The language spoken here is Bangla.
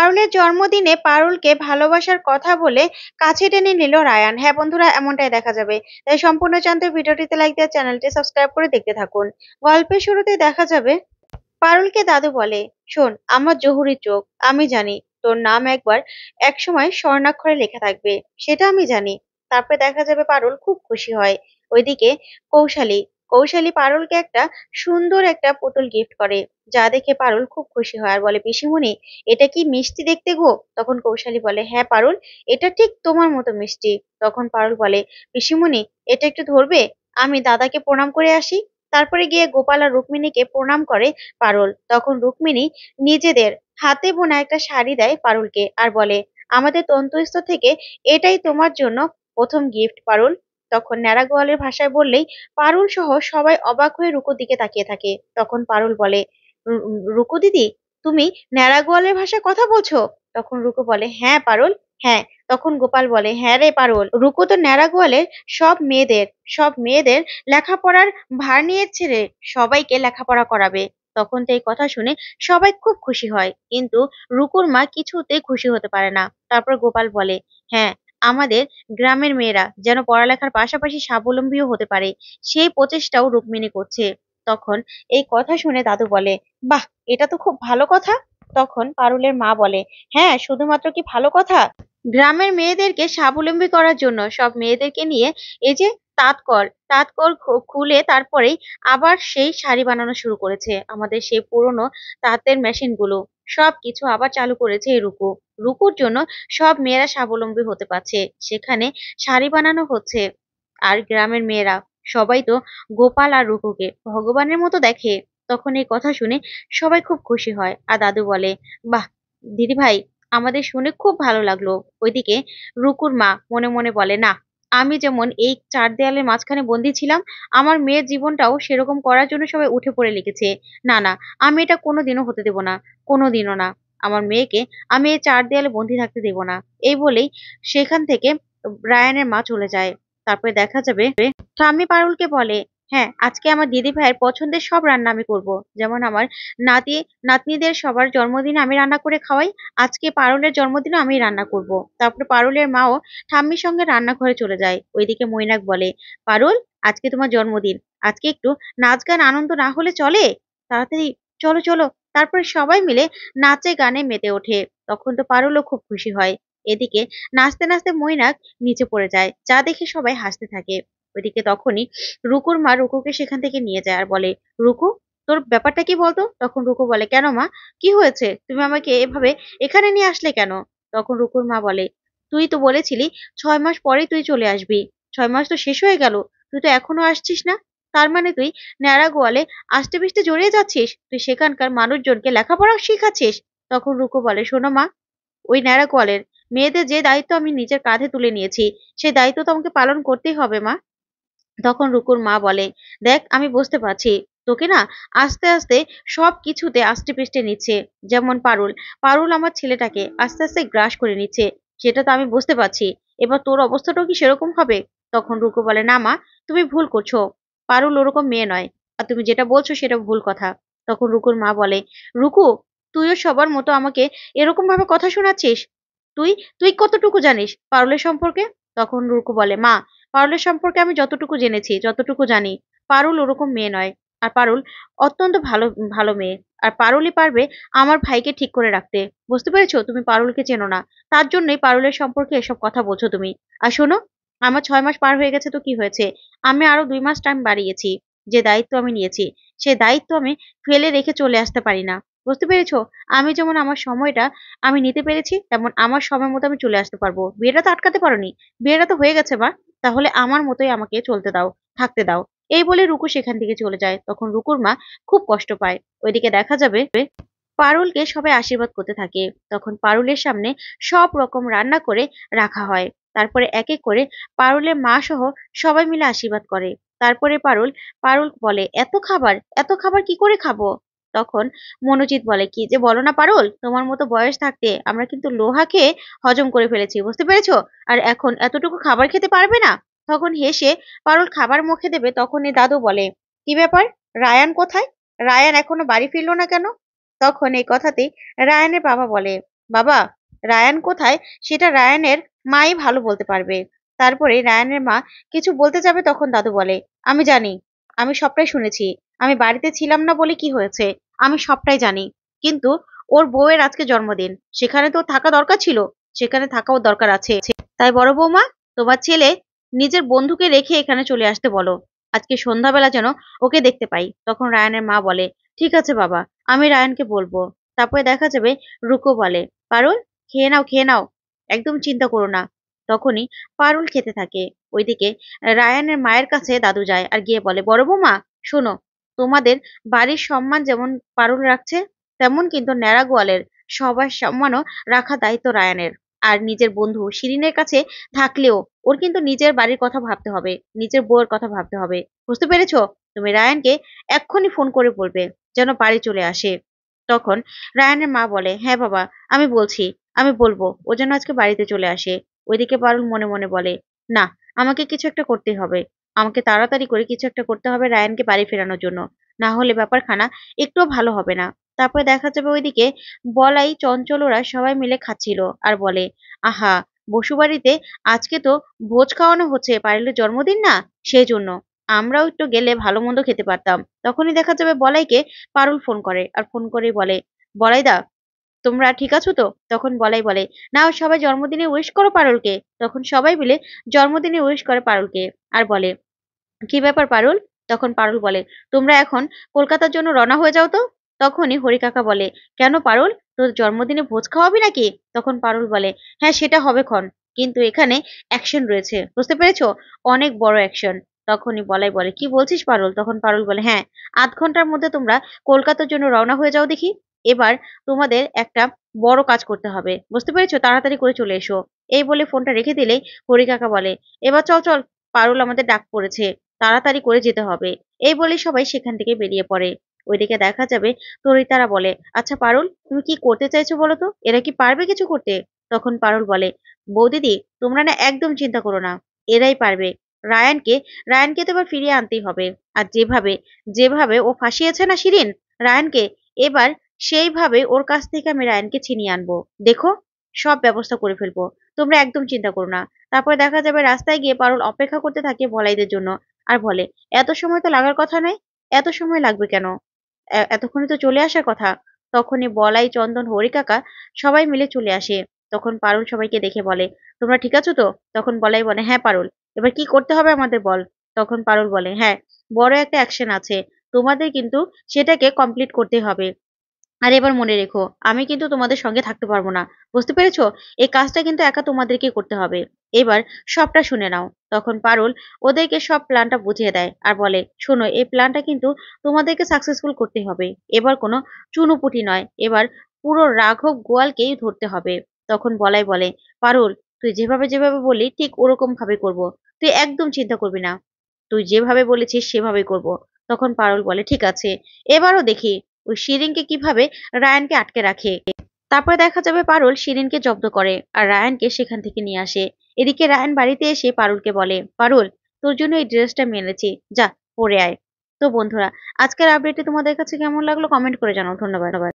পারুলের জন্মদিনে পারুলকে ভালোবাসার কথা বলে কাছে টেনে নিল রায়ান। হ্যাঁ বন্ধুরা, এমনটাই দেখা যাবে। তাই সম্পূর্ণ জানতে ভিডিওটিতে লাইক দিয়ে চ্যানেলটি সাবস্ক্রাইব করে দেখতে থাকুন। গল্পের শুরুতে দেখা যাবে পারুলকে দাদু বলে, শোন আমার জহুরি চোখ, আমি জানি তোর নাম একসময় স্বর্ণাক্ষরে লেখা থাকবে, সেটা আমি জানি। তারপরে দেখা যাবে পারুল খুব খুশি হয়। ওইদিকে কৌশালী কৌশালী পারুলকে একটা সুন্দর একটা পুতুল গিফট করে, যা দেখে পারুল খুব খুশি হয় আর বলে, পিসিমণি এটা কি মিষ্টি দেখতে গো? তখন কৌশালী বলে, হ্যাঁ পারুল, এটা ঠিক তোমার মতো মিষ্টি। তখন পারুল বলে, পিসিমণি এটা একটু ধরবে, আমি দাদাকে প্রণাম করে আসি। তারপরে গিয়ে গোপাল আর রুক্মিণীকে প্রণাম করে পারুল। তখন রুক্মিণী নিজেদের হাতে বোনা একটা শাড়ি দেয় পারুলকে আর বলে, আমাদের তন্তুস্থ থেকে এটাই তোমার জন্য প্রথম গিফট পারুল। তখন ন্যাড়া গোয়ালের ভাষায় বললেই পারুল সহ সবাই অবাক হয়ে রুকুর দিকে তাকিয়ে থাকে। তখন পারুল বলে, রুকু দিদি, তুমি ন্যাড়া গোয়ালের ভাষায় কথা বলছো? তখন রুকু বলে, হ্যাঁ পারুল, হ্যাঁ। তখন গোপাল বলে, হ্যাঁ রে পারুল, রুকু তো ন্যাড়া গোয়ালের সব মেয়েদের লেখাপড়ার ভার নিয়েছে রে, সবাইকে লেখাপড়া করাবে। তখন তো এই কথা শুনে সবাই খুব খুশি হয়, কিন্তু রুকুর মা কিছুতেই খুশি হতে পারে না। তারপর গোপাল বলে, হ্যাঁ, আমাদের গ্রামের মেয়েরা যেন পড়ালেখার পাশাপাশি স্বাবলম্বীও হতে পারে, সেই প্রচেষ্টাও রুক্মিণী করছে। তখন এই কথা শুনে দাদু বলে, বাহ, এটা তো খুব ভালো কথা। তখন পারুলের মা বলে, হ্যাঁ, শুধুমাত্র কি ভালো কথা, গ্রামের মেয়েদেরকে স্বাবলম্বী করার জন্য সব মেয়েদেরকে নিয়ে এই যে তাঁত কল খুলে তারপরেই আবার সেই শাড়ি বানানো শুরু করেছে। আমাদের সেই পুরনো তাঁতের মেশিন গুলো সবকিছু আবার চালু করেছে এই রুকুর জন্য সব মেয়েরা স্বাবলম্বী হতে পারছে, সেখানে শাড়ি বানানো হচ্ছে। আর গ্রামের মেয়েরা সবাই তো গোপাল আর রুকুকে ভগবানের মতো দেখে। তখন এই কথা শুনে সবাই খুব খুশি হয় আর দাদু বলে, বাহ দিদি ভাই, আমাদের শুনে খুব ভালো লাগলো। ওইদিকে রুকুর মা মনে মনে বলে, না, আমি যেমন এই চার দেয়ালের মাঝখানে বন্দি ছিলাম, আমার মেয়ের জীবনটাও সেরকম করার জন্য সবাই উঠে পড়ে লিখেছে। না না, আমি এটা কোনোদিনও হতে দেব না, কোনোদিনও না। আমার মেয়েকে আমি এই চার দেয়ালে বন্দি থাকতে দেব না। এই বলেই সেখান থেকে রায়ানের মা চলে যায়। তারপরে দেখা যাবে ঠাম্মি পারুলকে বলে, হ্যাঁ, আজকে আমার দিদি ভাইয়ের পছন্দের সব রান্না আমি করব। যেমন আমার নাতি নাতনিদের সবার জন্মদিনে আমি রান্না করে খাওয়াই, আজকে পারুলের জন্মদিনে আমি রান্না করব। তারপরে পারুলের মাও ঠাম্মির সঙ্গে রান্নাঘরে চলে যায়। ওইদিকে মৈনাক বলে, পারুল, আজকে তোমার জন্মদিন, আজকে একটু নাচ গান আনন্দ না হলে চলে? তাড়াতাড়ি চলো চলো। তারপরে সবাই মিলে নাচে গানে মেতে ওঠে। তখন তো পারুলও খুব খুশি হয়। এদিকে নাচতে নাচতে মৈনাক নিচে পড়ে যায়, যা দেখে সবাই হাসতে থাকে। ওইদিকে তখনই রুকুর মা রুকুকে সেখান থেকে নিয়ে যায় আর বলে, রুকু, তোর ব্যাপারটা কি বলতো? তখন রুকু বলে, কেন মা, কি হয়েছে? তুমি আমাকে এভাবে এখানে নিয়ে আসলে কেন? তখন রুকুর মা বলে, তুই তো বলেছিলি 6 মাস পরেই তুই চলে আসবি, 6 মাস তো শেষ হয়ে গেল, তুই তো এখনো আসছিস না। তার মানে তুই ন্যাড়া গোয়ালে আষ্টে পৃষ্ঠে জড়িয়ে যাচ্ছিস, তুই সেখানকার মানুষজনকে লেখাপড়া শিখাচ্ছিস। তখন রুকু বলে, শোনো মা, ওই ন্যাড়া গোয়ালের মেয়েদের যে দায়িত্ব আমি নিজের কাঁধে তুলে নিয়েছি, সেই দায়িত্ব তো আমাকে পালন করতেই হবে মা। তখন রুকুর মা বলে, দেখ আমি বুঝতে পারছি তোকে না আস্তে আস্তে সব কিছুতে আষ্টে পৃষ্ঠে নিচ্ছে, যেমন পারুল পারুল আমার ছেলেটাকে আস্তে আস্তে গ্রাস করে নিচ্ছে, সেটা তো আমি বুঝতে পারছি। এবার তোর অবস্থাটাও কি সেরকম হবে? তখন রুকু বলে, না মা, তুমি ভুল করছো, পারুল ওরকম মেয়ে নয়, আর তুমি যেটা বলছো সেটা ভুল কথা। তখন রুকুর মা বলে, রুকু, তুইও সবার মতো আমাকে এরকম ভাবে কথা শোনাচ্ছিস? তুই তুই কতটুকু জানিস পারুলের সম্পর্কে? তখন রুকু বলে, মা, পারুলের সম্পর্কে আমি যতটুকু জেনেছি, যতটুকু জানি, পারুল ওরকম মেয়ে নয়। আর পারুল অত্যন্ত ভালো ভালো মেয়ে। আর পারুলই পারবে আমার ভাইকে ঠিক করে রাখতে। বুঝতে পেরেছো? তুমি পারুলকে চেনো না, তার জন্যই পারুলের সম্পর্কে এসব কথা বলছো তুমি। আর শোনো, আমার 6 মাস পার হয়ে গেছে তো কি হয়েছে, আমি আরো 2 মাস টাইম বাড়িয়েছি। যে দায়িত্ব আমি নিয়েছি, সে দায়িত্ব আমি ফেলে রেখে চলে আসতে পারি না। বুঝতে পেরেছো? আমি যেমন আমার সময়টা আমি নিতে পেরেছি, তেমন আমার সময় মতো আমি চলে আসতে পারবো। বিয়েটা তো আটকাতে পারোনি, বিয়েটা তো হয়ে গেছে মা, তাহলে আমার মতোই আমাকে চলতে দাও, থাকতে দাও। এই বলে রুকু সেখান থেকে চলে যায়। তখন রুকুর মা খুব কষ্ট পায়। ওইদিকে দেখা যাবে পারুলকে সবাই আশীর্বাদ করতে থাকে। তখন পারুলের সামনে সব রকম রান্না করে রাখা হয়। তারপরে এক এক করে পারুলের মা সহ সবাই মিলে আশীর্বাদ করে। তারপরে পারুল পারুল বলে, এত খাবার, এত খাবার কি করে খাবো? তখন মনোজিৎ বলে, কি যে বলো না পারুল, তোমার মতো বয়স থাকতে আমরা কিন্তু লোহা খেয়ে হজম করে ফেলেছি, বুঝতে পেরেছো? আর এখন এতটুকু খাবার খেতে পারবে না? তখন হেসে পারুল খাবার মুখে দেবে, তখনই দাদু বলে, কি ব্যাপার, রায়ান কোথায়? রায়ান এখনো বাড়ি ফিরলো না কেন? তখন এই কথাতেই রায়ানের বাবা বলে, বাবা, রায়ান কোথায় সেটা রায়ানের মাই ভালো বলতে পারবে। তারপরে রায়ানের মা কিছু বলতে যাবে তখন দাদু বলে, আমি জানি, আমি সবটাই শুনেছি। আমি বাড়িতে ছিলাম না বলে কি হয়েছে, আমি সবটাই জানি। কিন্তু ওর বউয়ের আজকে জন্মদিন, সেখানে তো ওর থাকা দরকার ছিল, সেখানে থাকাও দরকার আছে। তাই বড় বৌমা, তোমার ছেলে নিজের বন্ধুকে রেখে এখানে চলে আসতে বলো। আজকে সন্ধ্যাবেলা যেন ওকে দেখতে পাই। তখন রায়ানের মা বলে, ঠিক আছে বাবা, আমি রায়ানকে বলবো। তারপরে দেখা যাবে রুকো বলে, পারুল, খেয়ে নাও খেয়ে নাও, একদম চিন্তা করো না। তখনই পারুল খেতে থাকে। ওইদিকে রায়ানের মায়ের কাছে দাদু যায় আর গিয়ে বলে, বড় বৌমা, শোনো, তোমাদের বাড়ির সম্মান যেমন পারুল রাখছে, তেমন কিন্তু ন্যাড়া গোয়ালের সবার সম্মানও রাখা দায়িত্ব রায়ানের। আর নিজের বন্ধু শিরিনের কাছে থাকলেও ওর কিন্তু নিজের বাড়ির কথা ভাবতে হবে, নিজের বউয়ের কথা ভাবতে হবে। বুঝতে পেরেছো? তুমি রায়ানকে এক্ষুনি ফোন করে বলবে যেন বাড়ি চলে আসে। তখন রায়ানের মা বলে, হ্যাঁ বাবা, আমি বলছি, আমি বলবো ও যেন আজকে বাড়িতে চলে আসে। ওইদিকে পারুল মনে মনে বলে, না, আমাকে কিছু একটা করতে হবে, আমাকে তাড়াতাড়ি করে কিছু একটা করতে হবে রায়ানকে বাড়ি ফেরানোর জন্য, না হলে ব্যাপারখানা একটুও ভালো হবে না। তারপরে দেখা যাবে ওইদিকে বলাই চঞ্চল ওরা সবাই মিলে খাচ্ছিল আর বলে, আহা, বসুবাড়িতে আজকে তো ভোজ খাওয়ানো হচ্ছে, পারুলের জন্মদিন না, সেই জন্য আমরাও একটু গেলে ভালো মন্দ খেতে পারতাম। তখনই দেখা যাবে বলাইকে পারুল ফোন করে আর ফোন করেই বলে, বলাইদা, তোমরা ঠিক আছো তো? তখন বলাই বলে, না, সবাই জন্মদিনে উইশ করো পারুলকে। তখন সবাই মিলে জন্মদিনে উইশ করে পারুলকে আর বলে, কি ব্যাপার পারুল? তখন পারুল বলে, তোমরা এখন কলকাতার জন্য রওনা হয়ে যাও তো। তখনই হরি কাকা বলে, কেন পারুল, তোর জন্মদিনে ভোজ খাওয়াবি নাকি? তখন পারুল বলে, হ্যাঁ সেটা হবে ক্ষণ, কিন্তু এখানে অ্যাকশন রয়েছে, বুঝতে পেরেছো, অনেক বড় অ্যাকশন। তখনই বলাই বলে, কি বলছিস পারুল? তখন পারুল বলে, হ্যাঁ, আধ ঘন্টার মধ্যে তোমরা কলকাতার জন্য রওনা হয়ে যাও দেখি। এবার তোমাদের একটা বড় কাজ করতে হবে, বুঝতে পেরেছো, তাড়াতাড়ি করে চলে এসো। এই বলে ফোনটা রেখে দিলেই হরি কাকা বলে, এবার চল চল, পারুল আমাদের ডাক পড়েছে, তাড়াতাড়ি করে যেতে হবে। এই বলে সবাই সেখান থেকে বেরিয়ে পড়ে। ওইদিকে দেখা যাবে তরিতারা বলে, আচ্ছা পারুল, তুমি কি করতে চাইছো বলো তো, এরা কি পারবে কিছু করতে? তখন পারুল বলে, বৌদিদি, তোমরা না একদম চিন্তা করো না, এরাই পারবে। রায়ানকে রায়ানকে তো এবার ফিরিয়ে আনতেই হবে। আর যেভাবে যেভাবে ও ফাঁসিয়েছে না শিরিন রায়ানকে, এবার সেইভাবে ওর কাছ থেকে আমি রায়ানকে ছিনিয়ে আনবো। দেখো, সব ব্যবস্থা করে ফেলবো, তোমরা একদম চিন্তা করো না। তারপরে দেখা যাবে রাস্তায় গিয়ে পারুল অপেক্ষা করতে থাকে বলাইদের জন্য আর বলে, এত সময় তো লাগার কথা নয়, এত সময় লাগবে কেন, এতক্ষণে তো চলে আসার কথা। তখনই বলাই, চন্দন, হরি কাকা সবাই মিলে চলে আসে। তখন পারুল সবাইকে দেখে বলে, তোমরা ঠিক আছো তো? তখন বলাই বলে, হ্যাঁ পারুল, এবার কি করতে হবে আমাদের বল। তখন পারুল বলে, হ্যাঁ, বড় একটা অ্যাকশন আছে, তোমাদের কিন্তু সেটাকে কমপ্লিট করতে হবে। আর এবার মনে রেখো, আমি কিন্তু তোমাদের সঙ্গে থাকতে পারবো না, বুঝতে পেরেছো? এই কাজটা কিন্তু একা তোমাদেরকে করতে হবে। এবার সবটা শুনে নাও। তখন পারুল ওদেরকে সব প্ল্যানটা বুঝিয়ে দেয় আর বলে, শোনো, এই প্ল্যানটা কিন্তু তোমাদেরকে সাকসেসফুল করতে হবে। এবার কোনো চুনোপুটি নয়, এবার পুরো রাঘব গোয়ালকেই ধরতে হবে। তখন বলাই বলে, পারুল, তুই যেভাবে যেভাবে বললি ঠিক ওরকম ভাবে করবো, তুই একদম চিন্তা করবি না, তুই যেভাবে বলেছিস সেভাবে করব। তখন পারুল বলে, ঠিক আছে, এবারও দেখি ওই শিরিনকে কিভাবে রায়ানকে আটকে রাখে। তারপরে দেখা যাবে পারুল শিরিনকে জব্দ করে আর রায়ানকে সেখান থেকে নিয়ে আসে। এদিকে রায়ান বাড়িতে এসে পারুলকে বলে, পারুল, তোর জন্য এই ড্রেসটা আমি এনেছি, যা পরে আয়। তো বন্ধুরা, আজকের আপডেটটি তোমাদের কাছে কেমন লাগলো কমেন্ট করে জানাও। ধন্যবাদ।